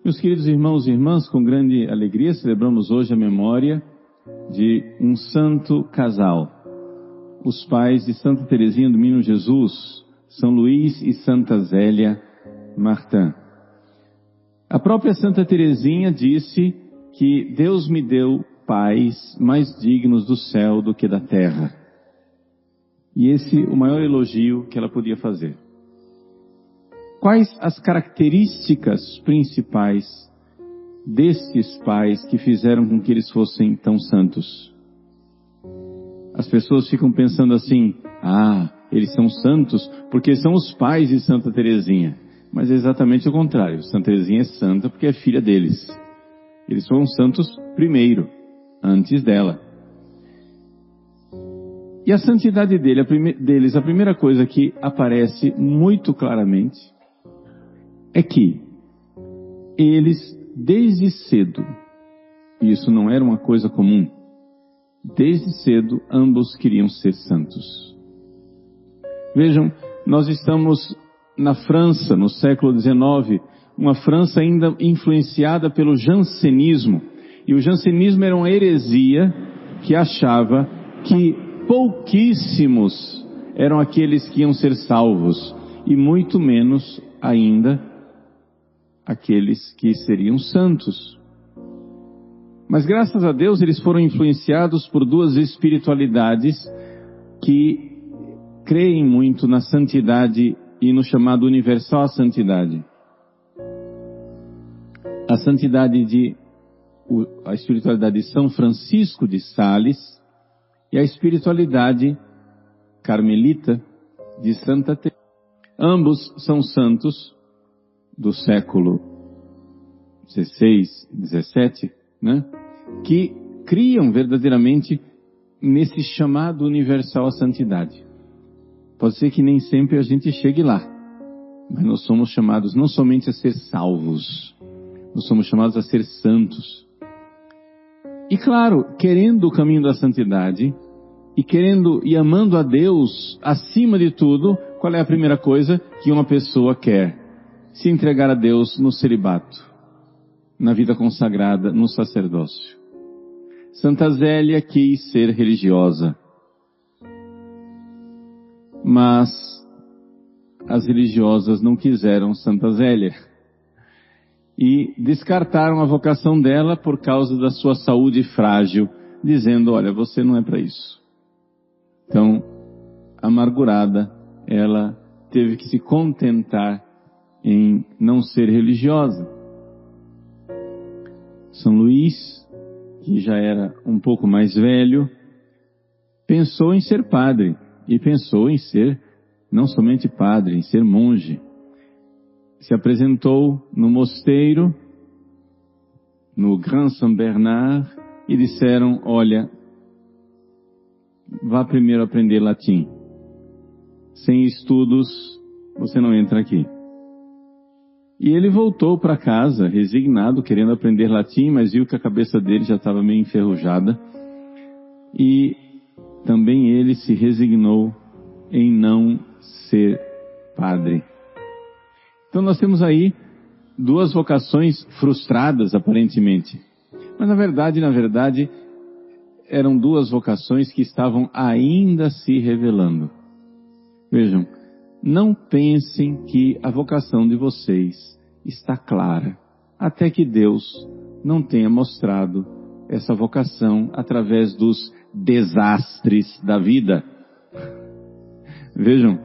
Meus queridos irmãos e irmãs, com grande alegria celebramos hoje a memória de um santo casal, os pais de Santa Teresinha do Menino Jesus, São Luís e Santa Zélia Martin. A própria Santa Teresinha disse que Deus me deu pais mais dignos do céu do que da terra. E esse é o maior elogio que ela podia fazer. Quais as características principais destes pais que fizeram com que eles fossem tão santos? As pessoas ficam pensando assim, eles são santos porque são os pais de Santa Teresinha. Mas é exatamente o contrário. Santa Teresinha é santa porque é filha deles. Eles foram santos primeiro, antes dela. E a santidade deles, a primeira coisa que aparece muito claramente é que eles, desde cedo, e isso não era uma coisa comum, desde cedo ambos queriam ser santos. Vejam, nós estamos na França, no século XIX, uma França ainda influenciada pelo jansenismo. E o jansenismo era uma heresia que achava que pouquíssimos eram aqueles que iam ser salvos, e muito menos ainda aqueles que seriam santos. Mas graças a Deus eles foram influenciados por duas espiritualidades que creem muito na santidade e no chamado universal santidade. A espiritualidade de São Francisco de Sales e a espiritualidade carmelita de Santa Teresa. Ambos são santos do século XVI e XVII, que criam verdadeiramente nesse chamado universal à santidade. Pode ser que nem sempre a gente chegue lá, mas nós somos chamados não somente a ser salvos, nós somos chamados a ser santos. E claro, querendo o caminho da santidade, e querendo e amando a Deus acima de tudo, qual é a primeira coisa que uma pessoa quer? Se entregar a Deus no celibato, na vida consagrada, no sacerdócio. Santa Zélia quis ser religiosa, mas as religiosas não quiseram Santa Zélia e descartaram a vocação dela por causa da sua saúde frágil, dizendo, olha, você não é para isso. Então, amargurada, ela teve que se contentar em não ser religiosa. São Luís, que já era um pouco mais velho, pensou em ser padre, e pensou em ser não somente padre, em ser monge. Se apresentou no mosteiro, no Grand Saint Bernard, e disseram, olha, vá primeiro aprender latim. Sem estudos, você não entra aqui. E ele voltou para casa, resignado, querendo aprender latim, mas viu que a cabeça dele já estava meio enferrujada. E também ele se resignou em não ser padre. Então nós temos aí duas vocações frustradas, aparentemente. Mas na verdade, eram duas vocações que estavam ainda se revelando. Vejam, não pensem que a vocação de vocês está clara, até que Deus não tenha mostrado essa vocação através dos desastres da vida. Vejam,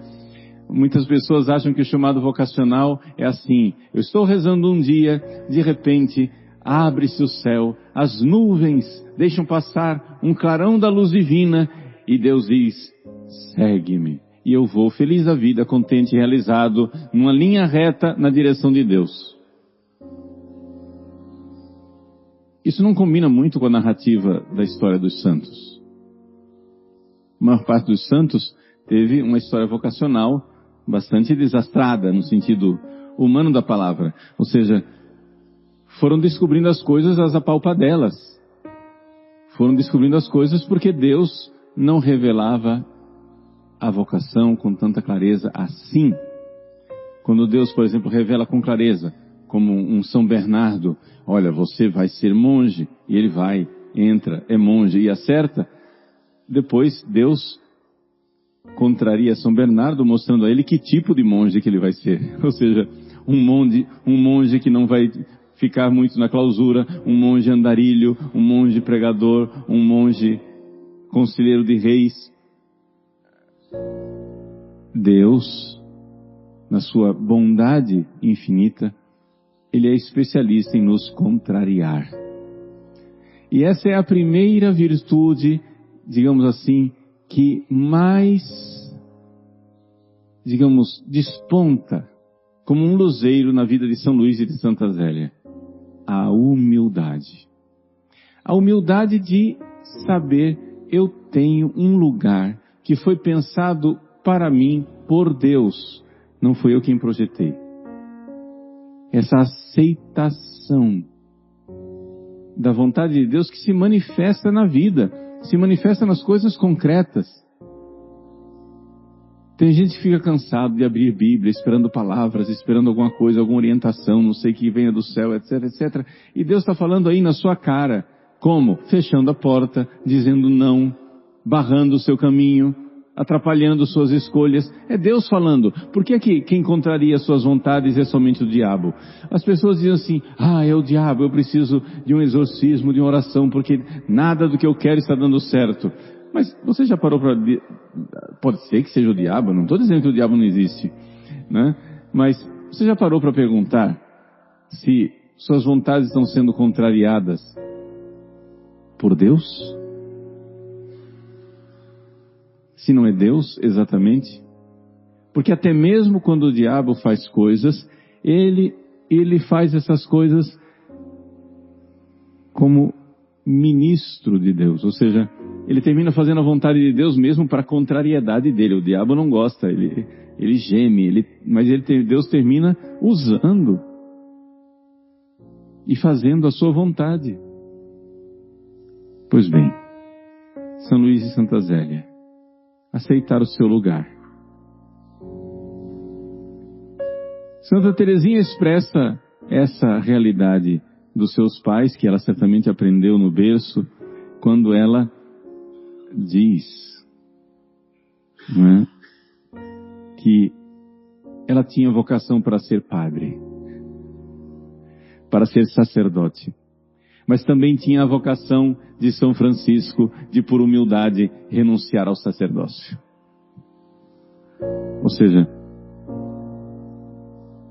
muitas pessoas acham que o chamado vocacional é assim, eu estou rezando um dia, de repente abre-se o céu, as nuvens deixam passar um clarão da luz divina e Deus diz, segue-me. E eu vou feliz da vida, contente e realizado, numa linha reta na direção de Deus. Isso não combina muito com a narrativa da história dos santos. A maior parte dos santos teve uma história vocacional bastante desastrada, no sentido humano da palavra. Ou seja, foram descobrindo as coisas às apalpadelas. Foram descobrindo as coisas porque Deus não revelava a vocação com tanta clareza assim. Quando Deus, por exemplo, revela com clareza como um São Bernardo, olha, você vai ser monge, e ele vai, entra, é monge e acerta. Depois Deus contraria São Bernardo, mostrando a ele que tipo de monge que ele vai ser. Ou seja, um monge que não vai ficar muito na clausura, um monge andarilho, um monge pregador, um monge conselheiro de reis. Deus, na sua bondade infinita, Ele é especialista em nos contrariar. E essa é a primeira virtude, digamos assim, que mais, digamos, desponta como um luzeiro na vida de São Luís e de Santa Zélia. A humildade. A humildade de saber, eu tenho um lugar que foi pensado para mim por Deus. Não fui eu quem projetei. Essa aceitação da vontade de Deus que se manifesta na vida, se manifesta nas coisas concretas. Tem gente que fica cansado de abrir Bíblia, esperando palavras, esperando alguma coisa, alguma orientação, não sei que venha do céu, etc, etc. E Deus está falando aí na sua cara. Como? Fechando a porta, dizendo não, barrando o seu caminho, atrapalhando suas escolhas. É Deus falando. Por que quem contraria suas vontades é somente o diabo? As pessoas dizem assim, é o diabo, eu preciso de um exorcismo, de uma oração, porque nada do que eu quero está dando certo. Mas você já parou para... Pode ser que seja o diabo, não estou dizendo que o diabo não existe, né? Mas você já parou para perguntar se suas vontades estão sendo contrariadas por Deus? Se não é Deus, exatamente. Porque até mesmo quando o diabo faz coisas, ele faz essas coisas como ministro de Deus. Ou seja, ele termina fazendo a vontade de Deus mesmo para a contrariedade dele. O diabo não gosta, ele geme, mas Deus termina usando e fazendo a sua vontade. Pois bem, São Luís e Santa Zélia, aceitar o seu lugar. Santa Teresinha expressa essa realidade dos seus pais, que ela certamente aprendeu no berço, quando ela diz, não é, que ela tinha vocação para ser padre, para ser sacerdote, mas também tinha a vocação de São Francisco de, por humildade, renunciar ao sacerdócio. Ou seja,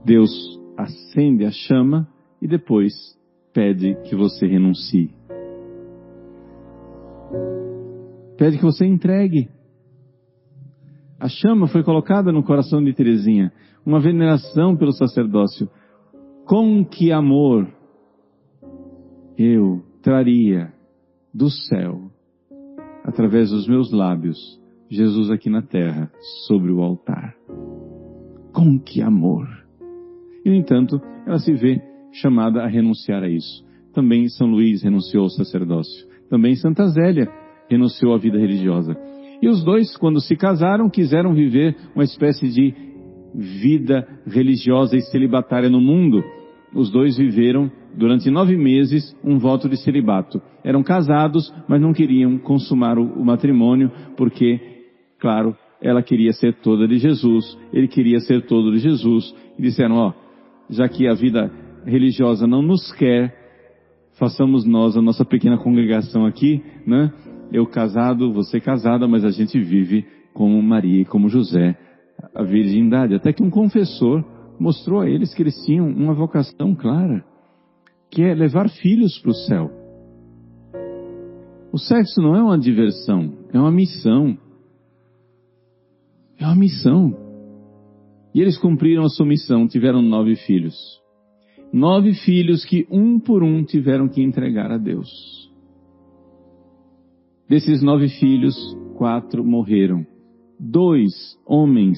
Deus acende a chama e depois pede que você renuncie. Pede que você entregue. A chama foi colocada no coração de Teresinha, uma veneração pelo sacerdócio. Com que amor eu traria do céu, através dos meus lábios, Jesus aqui na terra, sobre o altar. Com que amor! E, no entanto, ela se vê chamada a renunciar a isso. Também São Luís renunciou ao sacerdócio. Também Santa Zélia renunciou à vida religiosa. E os dois, quando se casaram, quiseram viver uma espécie de vida religiosa e celibatária no mundo. Os dois viveram durante 9 meses um voto de celibato. Eram casados, mas não queriam consumar o matrimônio, porque, claro, ela queria ser toda de Jesus, ele queria ser todo de Jesus. E disseram, já que a vida religiosa não nos quer, façamos nós a nossa pequena congregação aqui, né? Eu casado, você casada, mas a gente vive como Maria e como José, a virgindade. Até que um confessor mostrou a eles que eles tinham uma vocação clara, que é levar filhos para o céu. O sexo não é uma diversão, é uma missão. É uma missão. E eles cumpriram a sua missão, tiveram 9 filhos. 9 filhos que um por um tiveram que entregar a Deus. Desses 9 filhos, 4 morreram. 2 homens.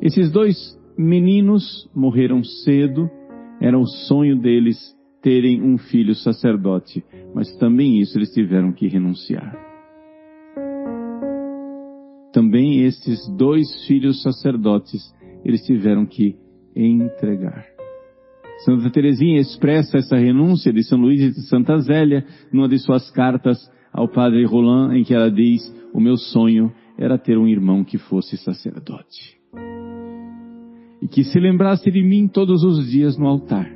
Esses 2 meninos morreram cedo. Era o sonho deles terem um filho sacerdote. Mas também isso eles tiveram que renunciar. Também estes 2 filhos sacerdotes, eles tiveram que entregar. Santa Teresinha expressa essa renúncia de São Luís de Santa Zélia numa de suas cartas ao padre Roland, em que ela diz: o meu sonho era ter um irmão que fosse sacerdote e que se lembrasse de mim todos os dias no altar.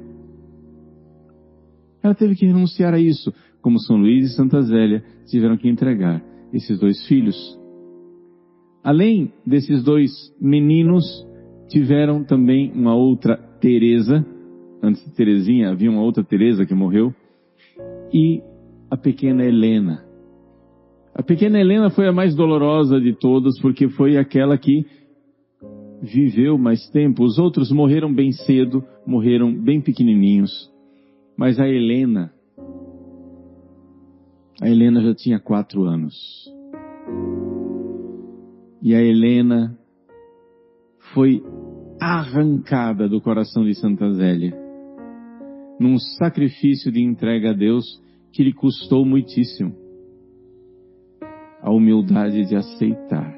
Ela teve que renunciar a isso, como São Luís e Santa Zélia tiveram que entregar esses 2 filhos. Além desses 2 meninos, tiveram também uma outra Teresa. Antes de Teresinha havia uma outra Teresa que morreu, e a pequena Helena. A pequena Helena foi a mais dolorosa de todas, porque foi aquela que viveu mais tempo. Os outros morreram bem cedo, morreram bem pequenininhos. Mas a Helena já tinha 4 anos. E a Helena foi arrancada do coração de Santa Zélia, num sacrifício de entrega a Deus que lhe custou muitíssimo. A humildade de aceitar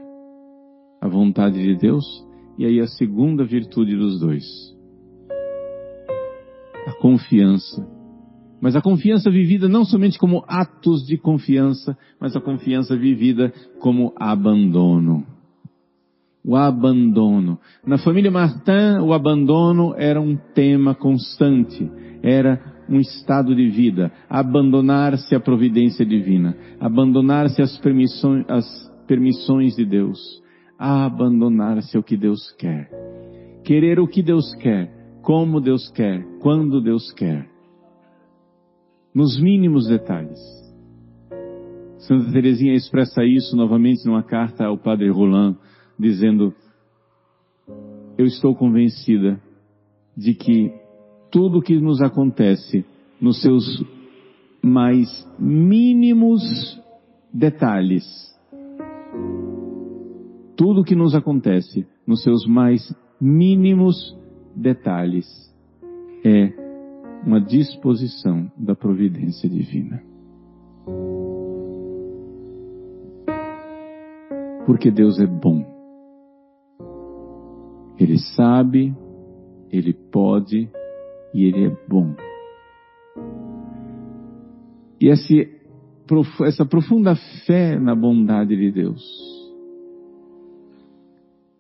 a vontade de Deus, e aí a segunda virtude dos 2. A confiança. Mas a confiança vivida não somente como atos de confiança, mas a confiança vivida como abandono. O abandono. Na família Martin, o abandono era um tema constante. Era um estado de vida. Abandonar-se à providência divina. Abandonar-se às permissões de Deus. Abandonar-se ao que Deus quer. Querer o que Deus quer. Como Deus quer. Quando Deus quer. Nos mínimos detalhes. Santa Teresinha expressa isso novamente numa carta ao padre Roland, dizendo: eu estou convencida de que tudo o que nos acontece nos seus mais mínimos detalhes, tudo o que nos acontece nos seus mais mínimos detalhes é uma disposição da providência divina. Porque Deus é bom. Ele sabe, Ele pode e Ele é bom. E essa profunda fé na bondade de Deus.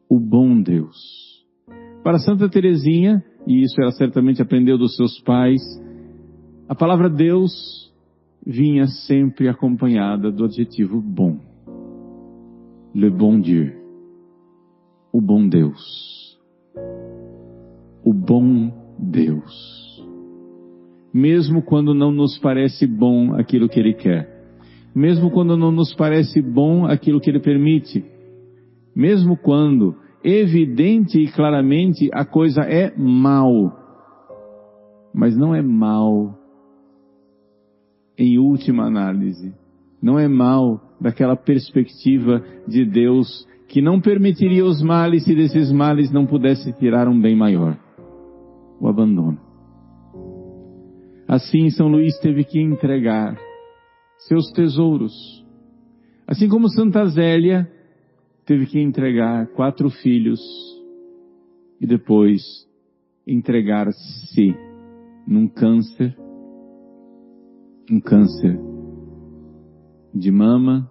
O bom Deus. Para Santa Teresinha, e isso ela certamente aprendeu dos seus pais, a palavra Deus vinha sempre acompanhada do adjetivo bom. Le bon Dieu. O bom Deus. O bom Deus. Mesmo quando não nos parece bom aquilo que Ele quer. Mesmo quando não nos parece bom aquilo que Ele permite. Mesmo quando, evidente e claramente, a coisa é mal. Mas não é mal em última análise. Não é mal daquela perspectiva de Deus que não permitiria os males se desses males não pudesse tirar um bem maior. O abandono. Assim São Luís teve que entregar seus tesouros. Assim como Santa Zélia teve que entregar 4 filhos e depois entregar-se num câncer, um câncer de mama,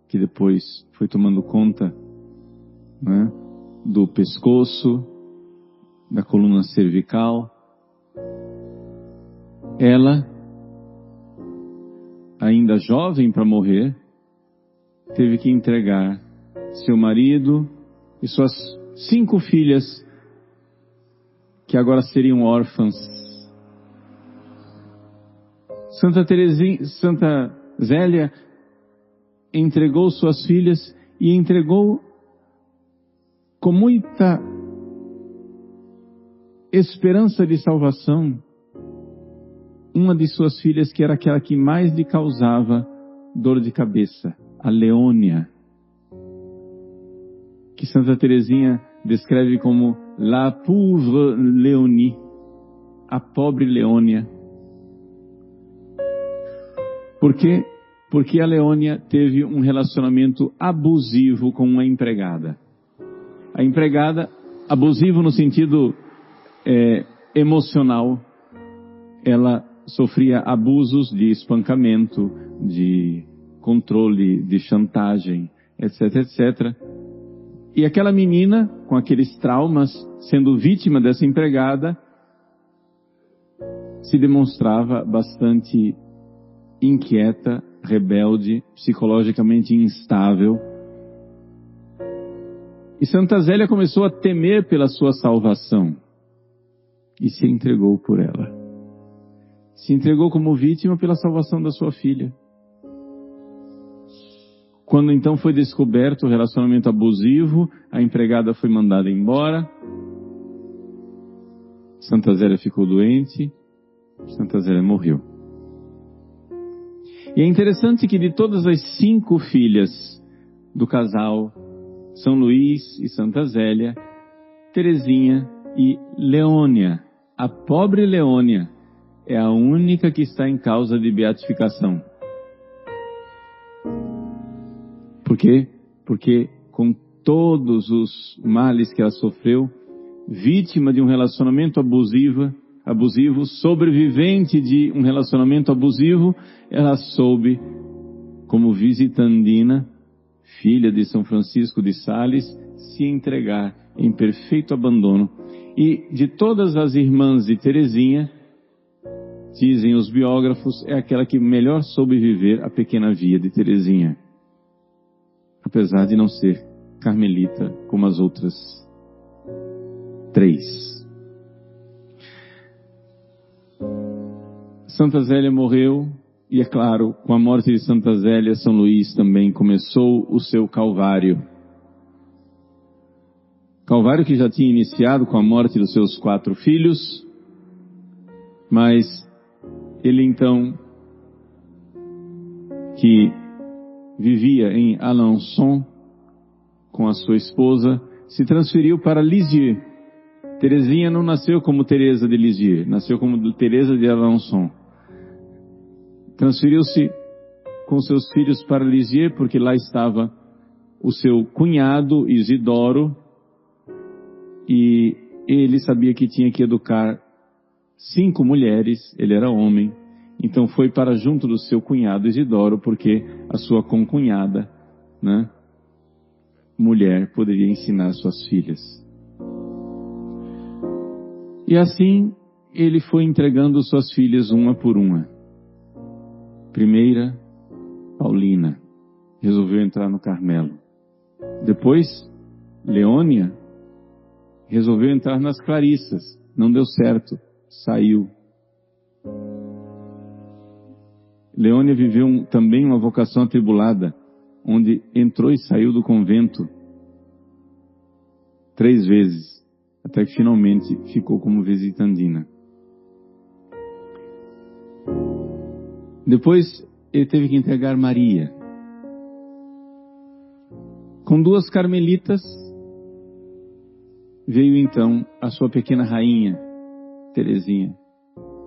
que depois foi tomando conta, né, do pescoço, da coluna cervical. Ela, ainda jovem para morrer, teve que entregar seu marido e suas 5 filhas, que agora seriam órfãs. Santa Zélia entregou suas filhas e entregou com muita esperança de salvação uma de suas filhas, que era aquela que mais lhe causava dor de cabeça, a Leônia, que Santa Teresinha descreve como la pauvre Léonie, a pobre Leônia. Por quê? Porque a Leônia teve um relacionamento abusivo com uma empregada. A empregada, abusivo no sentido emocional, ela sofria abusos de espancamento, de controle, de chantagem, etc, etc. E aquela menina, com aqueles traumas, sendo vítima dessa empregada, se demonstrava bastante inquieta, rebelde, psicologicamente instável. E Santa Zélia começou a temer pela sua salvação e se entregou por ela. Se entregou como vítima pela salvação da sua filha. Quando então foi descoberto o relacionamento abusivo, a empregada foi mandada embora. Santa Zélia ficou doente. Santa Zélia morreu. E é interessante que de todas as 5 filhas do casal, São Luís e Santa Zélia, Teresinha e Leônia, a pobre Leônia, é a única que está em causa de beatificação. Por quê? Porque com todos os males que ela sofreu, vítima de um relacionamento abusivo, sobrevivente de um relacionamento abusivo, ela soube, como visitandina, filha de São Francisco de Sales, se entregar em perfeito abandono. E de todas as irmãs de Teresinha, dizem os biógrafos, é aquela que melhor soube viver a pequena via de Teresinha, apesar de não ser carmelita como as outras 3. Santa Zélia morreu, e é claro, com a morte de Santa Zélia, São Luís também começou o seu calvário. Calvário que já tinha iniciado com a morte dos seus 4 filhos, mas ele então, que vivia em Alençon com a sua esposa, se transferiu para Lisieux. Teresinha não nasceu como Teresa de Lisieux, nasceu como Teresa de Alençon. Transferiu-se com seus filhos para Lisieux, porque lá estava o seu cunhado Isidoro, e ele sabia que tinha que educar 5 mulheres, ele era homem, então foi para junto do seu cunhado Isidoro, porque a sua concunhada, né, mulher, poderia ensinar suas filhas. E assim ele foi entregando suas filhas uma por uma. Primeira, Paulina, resolveu entrar no Carmelo. Depois, Leônia, resolveu entrar nas Clarissas. Não deu certo, saiu. Leônia viveu também uma vocação atribulada, onde entrou e saiu do convento 3 vezes, até que finalmente ficou como visitandina. Depois ele teve que entregar Maria. Com 2 carmelitas, veio então a sua pequena rainha, Teresinha,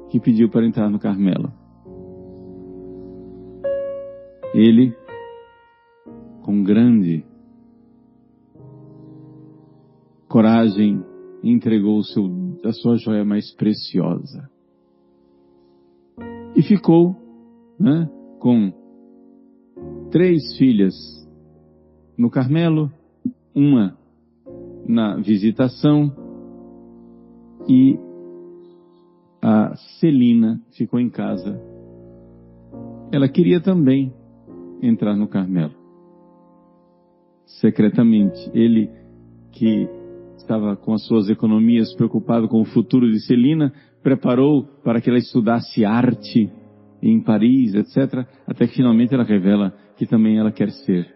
que pediu para entrar no Carmelo. Ele, com grande coragem, entregou a sua joia mais preciosa. E ficou, né, com 3 filhas no Carmelo, uma na Visitação, e a Celina ficou em casa. Ela queria também entrar no Carmelo, secretamente. Ele, que estava com as suas economias, preocupado com o futuro de Celina, preparou para que ela estudasse arte em Paris, etc., até que finalmente ela revela que também ela quer ser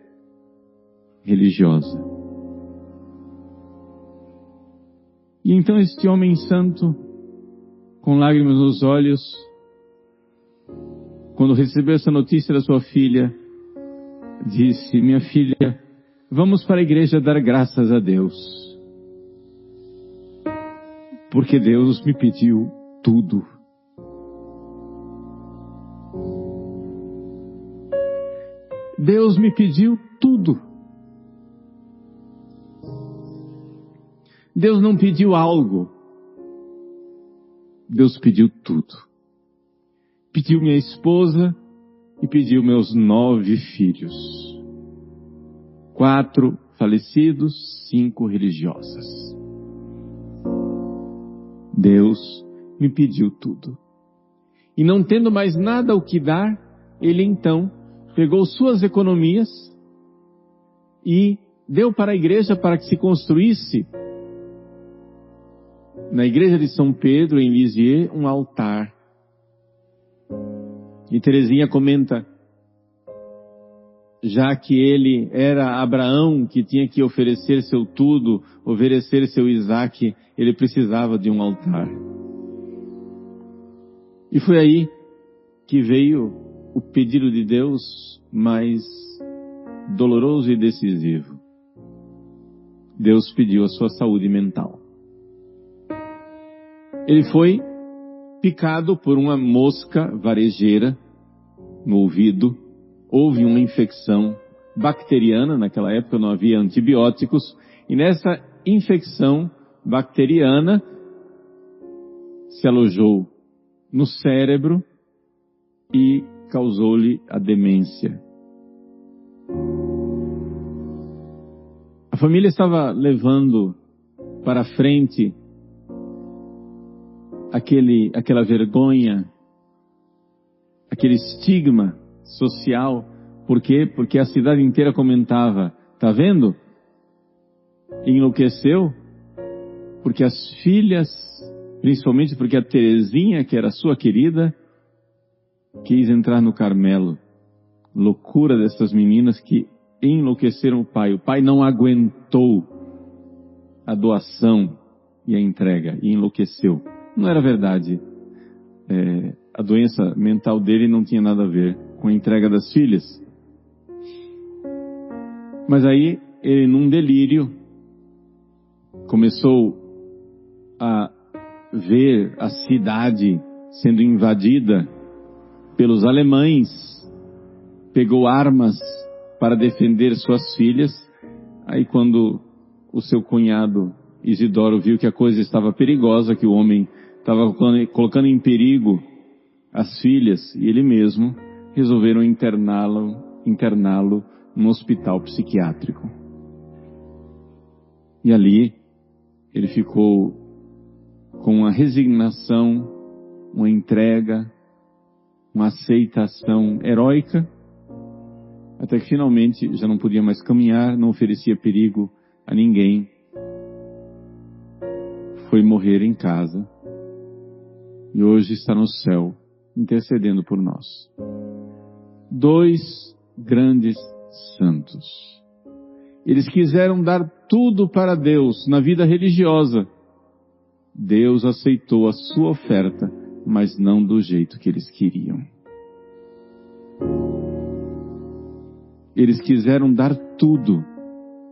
religiosa. E então este homem santo, com lágrimas nos olhos, quando recebeu essa notícia da sua filha, disse: minha filha, vamos para a igreja dar graças a Deus, porque Deus me pediu tudo. Deus me pediu tudo. Deus não pediu algo. Deus pediu tudo. pediu minha esposa e pediu meus 9 filhos. 4 falecidos, 5 religiosas. Deus me pediu tudo. E não tendo mais nada o que dar, ele então pegou suas economias e deu para a igreja para que se construísse na igreja de São Pedro, em Lisieux, um altar. E Teresinha comenta, já que ele era Abraão, que tinha que oferecer seu tudo, oferecer seu Isaque, ele precisava de um altar. E foi aí que veio o pedido de Deus mais doloroso e decisivo. Deus pediu a sua saúde mental. Ele foi picado por uma mosca varejeira no ouvido. Houve uma infecção bacteriana, naquela época não havia antibióticos, e nessa infecção bacteriana se alojou no cérebro e causou-lhe a demência. A família estava levando para frente aquela vergonha, aquele estigma social. Por quê? Porque a cidade inteira comentava, tá vendo? Enlouqueceu, porque as filhas, principalmente porque a Teresinha, que era sua querida, quis entrar no Carmelo. Loucura dessas meninas que enlouqueceram o pai. O pai não aguentou a doação e a entrega e enlouqueceu. Não era verdade. A doença mental dele não tinha nada a ver com a entrega das filhas. Mas aí, ele num delírio, começou a ver a cidade sendo invadida pelos alemães, pegou armas para defender suas filhas. Aí quando o seu cunhado Isidoro viu que a coisa estava perigosa, que o homem estava colocando em perigo as filhas e ele mesmo, resolveram interná-lo num hospital psiquiátrico. E ali ele ficou com uma resignação, uma entrega, uma aceitação heróica, até que finalmente já não podia mais caminhar, não oferecia perigo a ninguém. Foi morrer em casa e hoje está no céu, intercedendo por nós. 2 grandes santos. Eles quiseram dar tudo para Deus na vida religiosa. Deus aceitou a sua oferta, mas não do jeito que eles queriam. Eles quiseram dar tudo,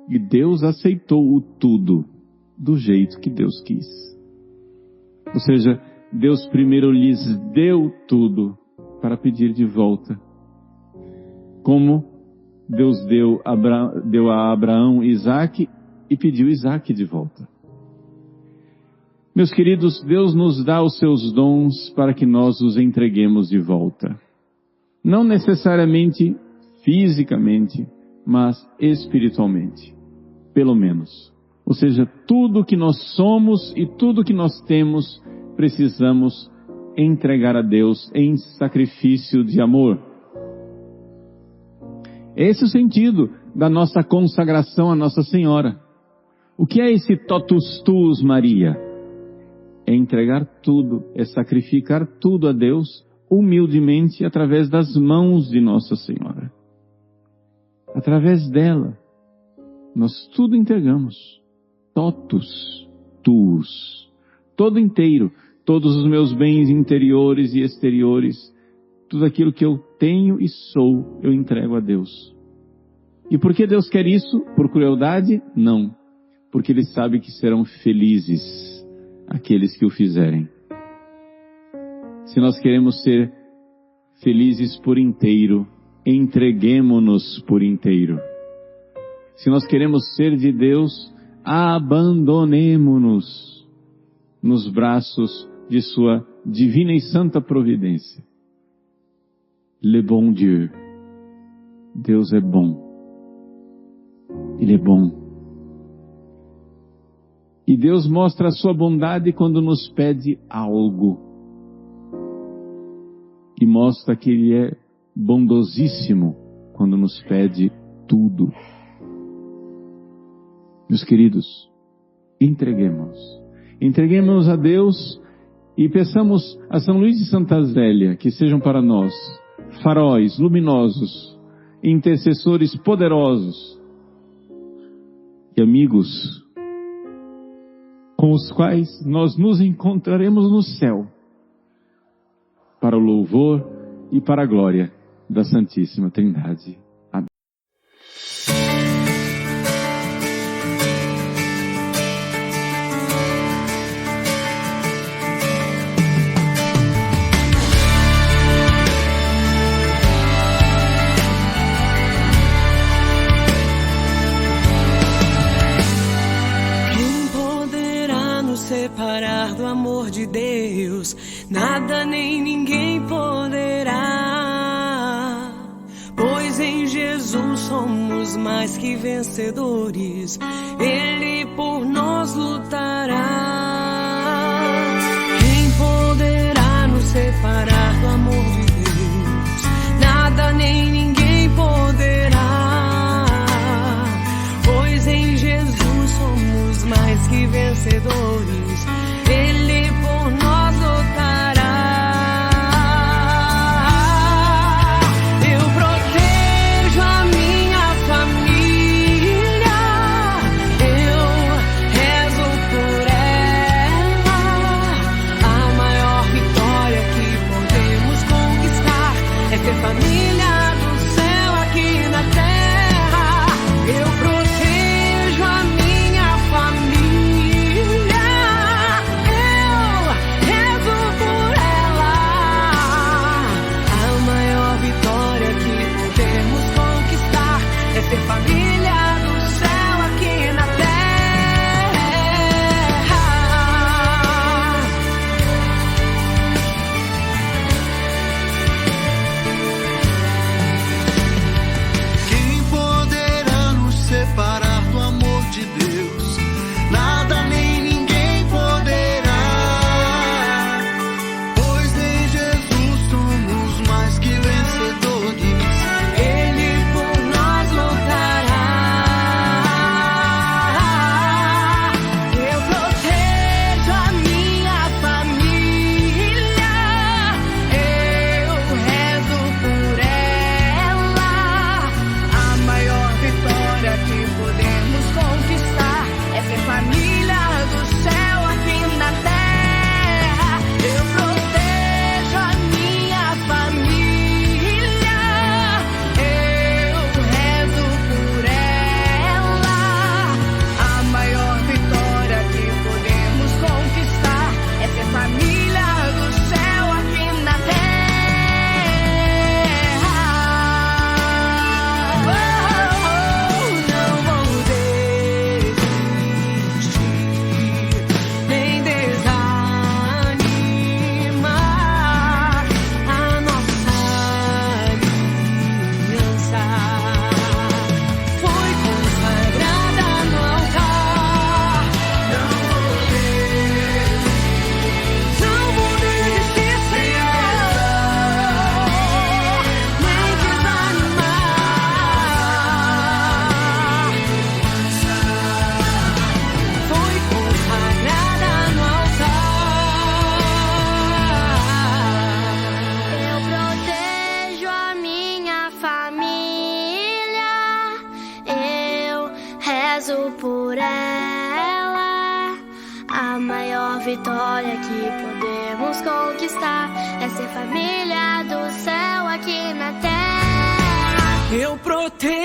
e Deus aceitou o tudo do jeito que Deus quis. Ou seja, Deus primeiro lhes deu tudo para pedir de volta. Como Deus deu a Abraão Isaque e pediu Isaque de volta. Meus queridos, Deus nos dá os seus dons para que nós os entreguemos de volta. Não necessariamente fisicamente, mas espiritualmente. Pelo menos. Ou seja, tudo que nós somos e tudo que nós temos, precisamos entregar a Deus em sacrifício de amor. Esse é o sentido da nossa consagração a Nossa Senhora. O que é esse totus tuus, Maria? É entregar tudo, é sacrificar tudo a Deus, humildemente, através das mãos de Nossa Senhora. Através dela, nós tudo entregamos. Totus tuus. Todo inteiro, todos os meus bens interiores e exteriores, tudo aquilo que eu tenho e sou, eu entrego a Deus. E por que Deus quer isso? Por crueldade? Não. Porque Ele sabe que serão felizes aqueles que o fizerem. Se nós queremos ser felizes por inteiro, entreguemo-nos por inteiro. Se nós queremos ser de Deus, abandonemo-nos nos braços de sua divina e santa providência. Le bon Dieu. Deus é bom. Ele é bom. E Deus mostra a sua bondade quando nos pede algo. E mostra que Ele é bondosíssimo quando nos pede tudo. Meus queridos, entreguemos a Deus e peçamos a São Luís de Santa Zélia que sejam para nós faróis luminosos, intercessores poderosos e amigos com os quais nós nos encontraremos no céu para o louvor e para a glória da Santíssima Trindade. Amém. Quem poderá nos separar do amor de Deus? Nada nem ninguém poderá, pois em Jesus somos mais que vencedores, Ele por nós lutará. Quem poderá nos separar do amor de Deus? Nada nem ninguém poderá, pois em Jesus somos mais que vencedores, Ele por nós lutará. Família do céu aqui na terra, eu protejo a minha família, eu rezo por ela. A maior vitória que podemos conquistar é ser família do céu aqui na terra. Separar do amor de Deus, nada nem ninguém poderá, pois em Jesus somos mais que vencedores, Ele por nós lutará. Eu protejo a minha família, eu rezo por ela. A maior vitória que podemos conquistar é ser família do céu aqui na terra. Eu protejo a minha família, eu rezo por ela. A maior vitória que podemos conquistar é ser família do céu aqui na terra. Não vou desistir, nem desanimar. A nossa aliança foi consagrada no altar. Não vou desistir, Senhor, nem desanimar. Foi consagrada no altar. Eu protejo a minha família, eu rezo por ela. A maior vitória que podemos conquistar é ser família do céu aqui na terra. Eu protejo